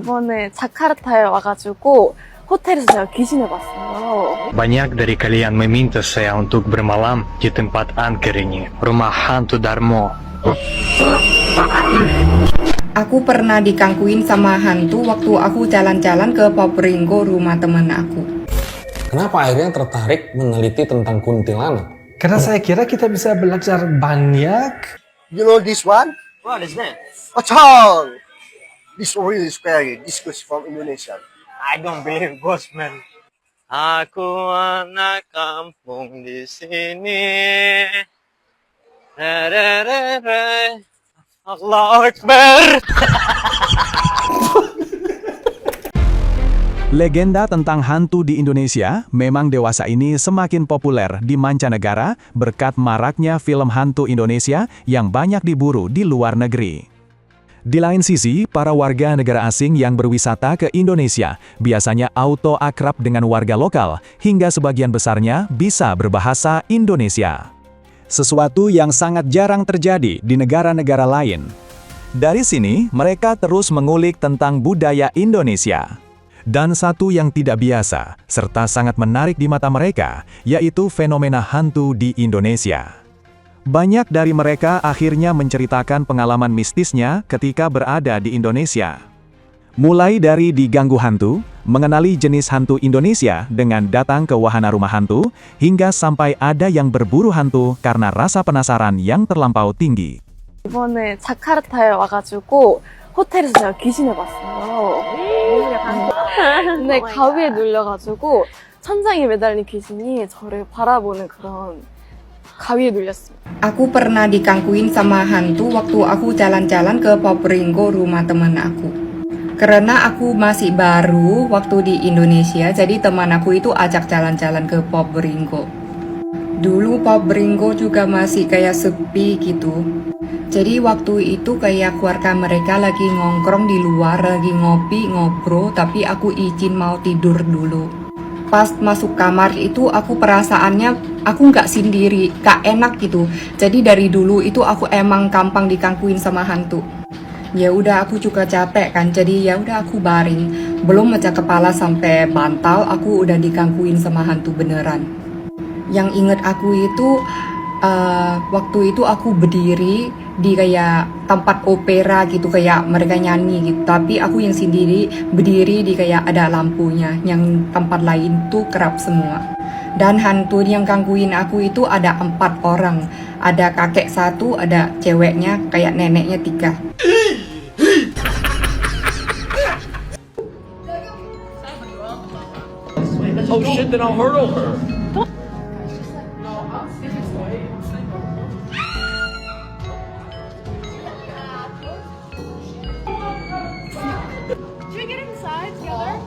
이번에 자카르타에 와가지고 호텔에서 제가 귀신을 봤어요. Banyak dari kalian meminta saya untuk bermalam di tempat angker ini, rumah hantu Darmo. Aku pernah digangguin sama hantu waktu aku jalan-jalan ke Popringo, rumah teman aku. Kenapa akhirnya tertarik meneliti tentang kuntilanak? Karena saya kira kita bisa belajar banyak. You know this one? What is that? Pacang! This really scary. This goes from Indonesia. I don't believe ghost, man. Aku anak kampung di sini. Allahu Akbar. Legenda tentang hantu di Indonesia memang dewasa ini semakin populer di mancanegara berkat maraknya film hantu Indonesia yang banyak diburu di luar negeri. Di lain sisi, para warga negara asing yang berwisata ke Indonesia biasanya auto akrab dengan warga lokal hingga sebagian besarnya bisa berbahasa Indonesia. Sesuatu yang sangat jarang terjadi di negara-negara lain. Dari sini, mereka terus mengulik tentang budaya Indonesia. Dan satu yang tidak biasa, serta sangat menarik di mata mereka, yaitu fenomena hantu di Indonesia. Banyak dari mereka akhirnya menceritakan pengalaman mistisnya ketika berada di Indonesia. Mulai dari diganggu hantu, mengenali jenis hantu Indonesia dengan datang ke wahana rumah hantu, hingga sampai ada yang berburu hantu karena rasa penasaran yang terlampau tinggi. 이번에 자카르타에 와가지고 호텔에서 제가 귀신을 봤어요. 근데 가위에 눌려가지고 천장에 매달린 귀신이 저를 바라보는 그런 가위에 눌렸습니다. Aku pernah digangguin sama hantu waktu aku jalan-jalan ke Popringo, rumah teman aku. Karena aku masih baru waktu di Indonesia, jadi teman aku itu ajak jalan-jalan ke Popringo. Dulu Popringo juga masih kayak sepi gitu. Jadi waktu itu kayak keluarga mereka lagi ngongkrong di luar, lagi ngopi, ngobrol, tapi aku izin mau tidur dulu. Pas masuk kamar itu aku perasaannya aku nggak sendiri, gak enak gitu. Jadi dari dulu itu aku emang gampang digangguin sama hantu. Ya udah aku juga capek kan, jadi ya udah aku baring. Belum ngecek kepala sampai bantal, aku udah digangguin sama hantu beneran. Yang inget aku itu waktu itu aku berdiri di kayak tempat opera gitu, kayak mereka nyanyi gitu, tapi aku yang sendiri berdiri di kayak ada lampunya, yang tempat lain tuh kerap semua. Dan hantu yang gangguin aku itu ada 4 orang, ada kakek 1, ada ceweknya, kayak neneknya 3. Oh shit, then I'll hurdle her. Should we get inside together?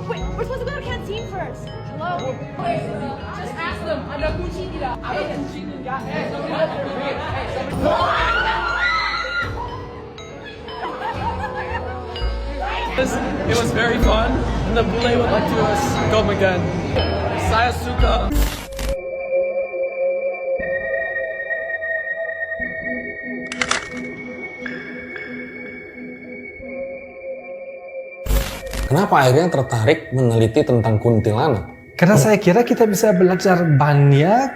Wait, we're supposed to go to the canteen first. Hello? Wait, just ask them. Ada kunci tidak? Ada kunci tidak? Hey, somebody up there. Hey, It was very fun, and the Bule would like to come again. Saya suka. Kenapa akhirnya tertarik meneliti tentang kuntilanak? Karena saya kira kita bisa belajar banyak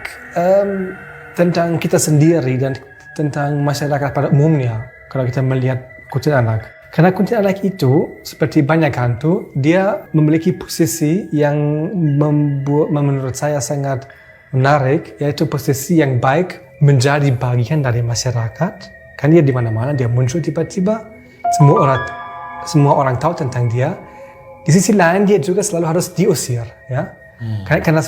tentang kita sendiri dan tentang masyarakat pada umumnya kalau kita melihat kuntilanak. Karena kuntilanak itu, seperti banyak hantu, dia memiliki posisi yang menurut saya sangat menarik, yaitu posisi yang baik menjadi bagian dari masyarakat. Kan dia di mana-mana, dia muncul tiba-tiba, semua orang tahu tentang dia. Di sisi lain, dia juga selalu harus diusir, ya. Karena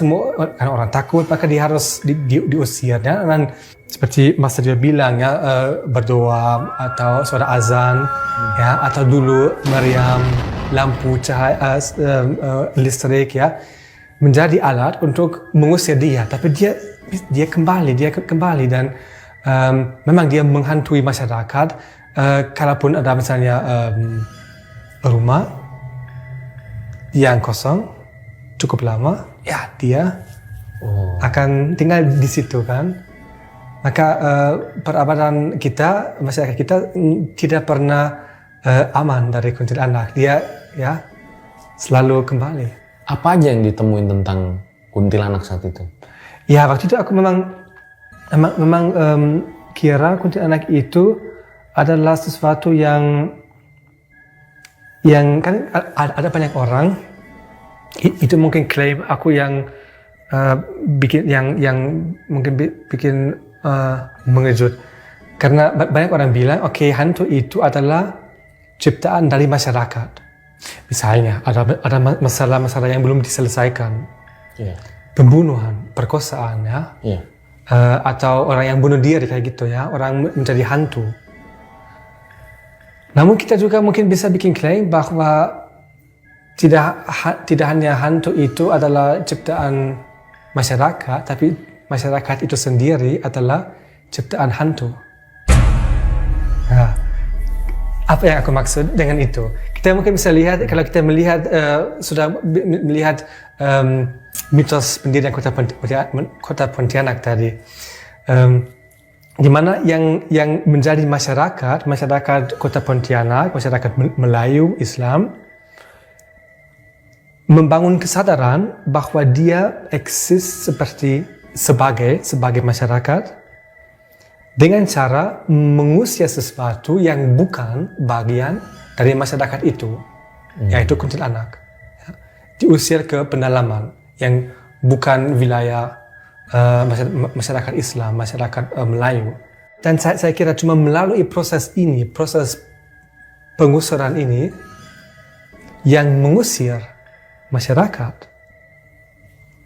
orang takut, maka dia harus diusir, ya. Dan seperti Mas dia bilang, ya, berdoa atau suara azan, ya, atau dulu meriam lampu cahaya listrik, ya, menjadi alat untuk mengusir dia. Tapi dia kembali dan memang dia menghantui masyarakat. Kalaupun ada misalnya rumah yang kosong cukup lama, ya dia akan tinggal di situ kan. Maka masyarakat kita tidak pernah aman dari kuntilanak. Dia ya selalu kembali. Apa aja yang ditemuin tentang kuntilanak saat itu? Ya waktu itu aku memang kira kuntilanak itu adalah sesuatu yang kan ada banyak orang itu mungkin klaim aku yang bikin yang mungkin bikin mengejut, karena banyak orang bilang oke, hantu itu adalah ciptaan dari masyarakat. Misalnya ada masalah-masalah yang belum diselesaikan, pembunuhan, perkosaan, ya, atau orang yang bunuh diri kayak gitu ya, orang menjadi hantu. Namun kita juga mungkin bisa bikin klaim bahwa tidak hanya hantu itu adalah ciptaan masyarakat, tapi masyarakat itu sendiri adalah ciptaan hantu. Nah, apa yang aku maksud dengan itu? Kita mungkin bisa lihat, kalau kita sudah melihat mitos pendirian kota Pontianak tadi, di mana yang menjadi masyarakat kota Pontianak, masyarakat Melayu Islam, membangun kesadaran bahwa dia eksis sebagai masyarakat dengan cara mengusir sesuatu yang bukan bagian dari masyarakat itu, yaitu kuntilanak. Diusir ke pedalaman yang bukan wilayah masyarakat Islam, masyarakat Melayu. Dan saya kira cuma melalui proses pengusuran ini yang mengusir masyarakat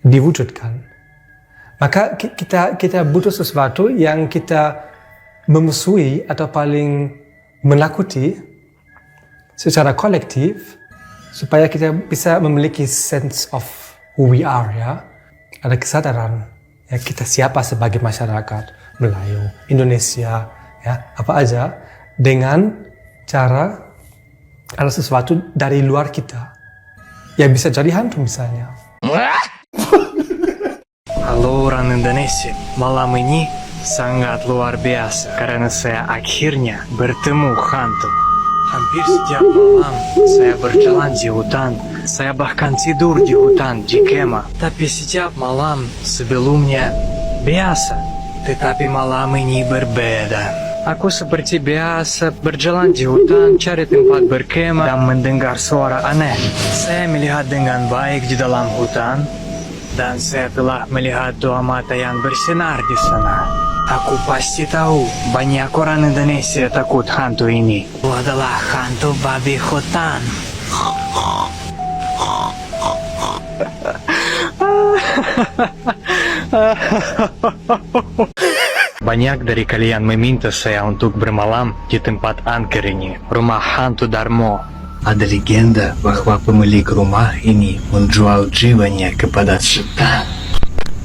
diwujudkan. Maka kita butuh sesuatu yang kita memusuhi atau paling menakuti secara kolektif supaya kita bisa memiliki sense of who we are, ya. Ada kesadaran, ya, kita siapa sebagai masyarakat Melayu, Indonesia, ya, apa aja, dengan cara ada sesuatu dari luar kita yang bisa jadi hantu misalnya. Halo orang Indonesia, malam ini sangat luar biasa karena saya akhirnya bertemu hantu. Hampir setiap malam saya berjalan di hutan, saya bahkan tidur di hutan di kemah. Tapi setiap malam sebelumnya biasa, tetapi malam ini berbeda. Aku seperti biasa berjalan di hutan, cari tempat berkemah dan mendengar suara aneh. Saya melihat dengan baik di dalam hutan, dan saya telah melihat dua mata yang bersinar di sana. Aku pasti tahu banyak orang Indonesia takut hantu ini. Itu adalah hantu babi hutan. Banyak dari kalian meminta saya untuk bermalam di tempat angker ini, rumah hantu Darmo. Ada legenda bahwa pemilik rumah ini menjual jiwanya kepada setan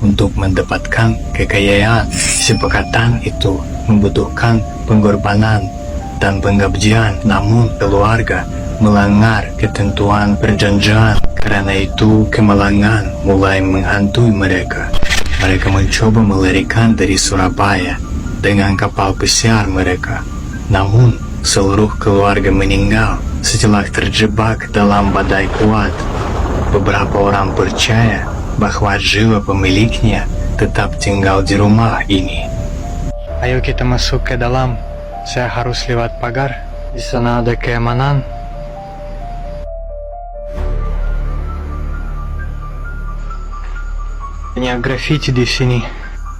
untuk mendapatkan kekayaan. Kesepakatan itu membutuhkan pengorbanan dan pengabdian, namun keluarga melanggar ketentuan perjanjian. Karena itu kemalangan mulai menghantui mereka. Mereka mencoba melarikan dari Surabaya dengan kapal pesiar mereka. Namun seluruh keluarga meninggal setelah terjebak dalam badai kuat. Beberapa orang percaya bahwa jiwa pemiliknya tetap tinggal di rumah ini. Ayo kita masuk ke dalam. Saya harus lewat pagar. Di sana ada keamanan. Banyak grafiti di sini.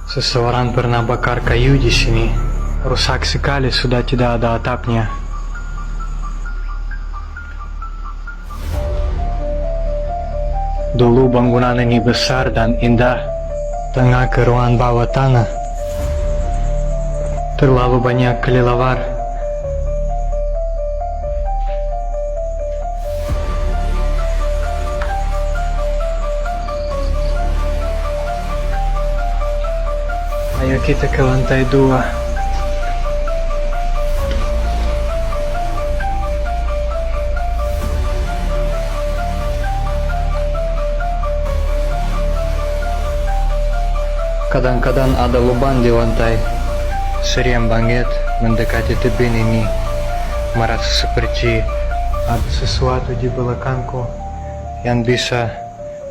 Seseorang pernah bakar kayu di sini. Rusak sekali, sudah tidak ada atapnya. Dulu bangunan ini besar dan indah, tengah keruan bawah tanah. Terlalu banyak kelelawar. Ayo kita ke lantai 2. Kadang-kadang ada lubang di lantai. Sering banget mendekati tebing ini, merasa seperti Ada sesuatu di belakangku yang bisa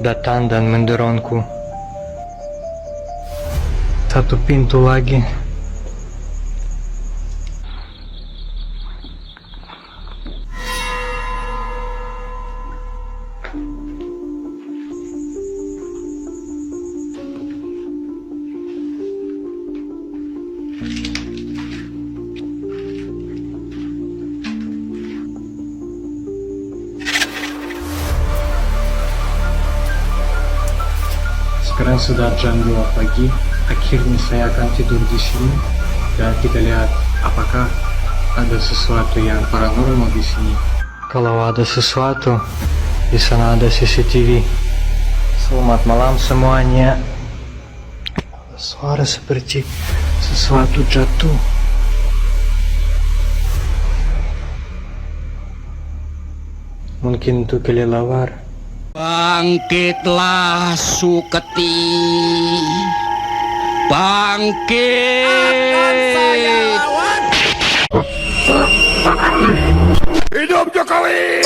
datang dan mendorongku. Satu pintu lagi. Sekarang sudah jam 2 pagi. Akhirnya saya akan tidur di sini dan kita lihat apakah ada sesuatu yang paranormal di sini. Kalau ada sesuatu, di sana ada CCTV. Selamat malam semuanya. Suara seperti sesuatu jatuh. Mungkin itu kelelawar. Bangkitlah Suketi, bangkit. Akan saya lawan. Hidup Jokowi.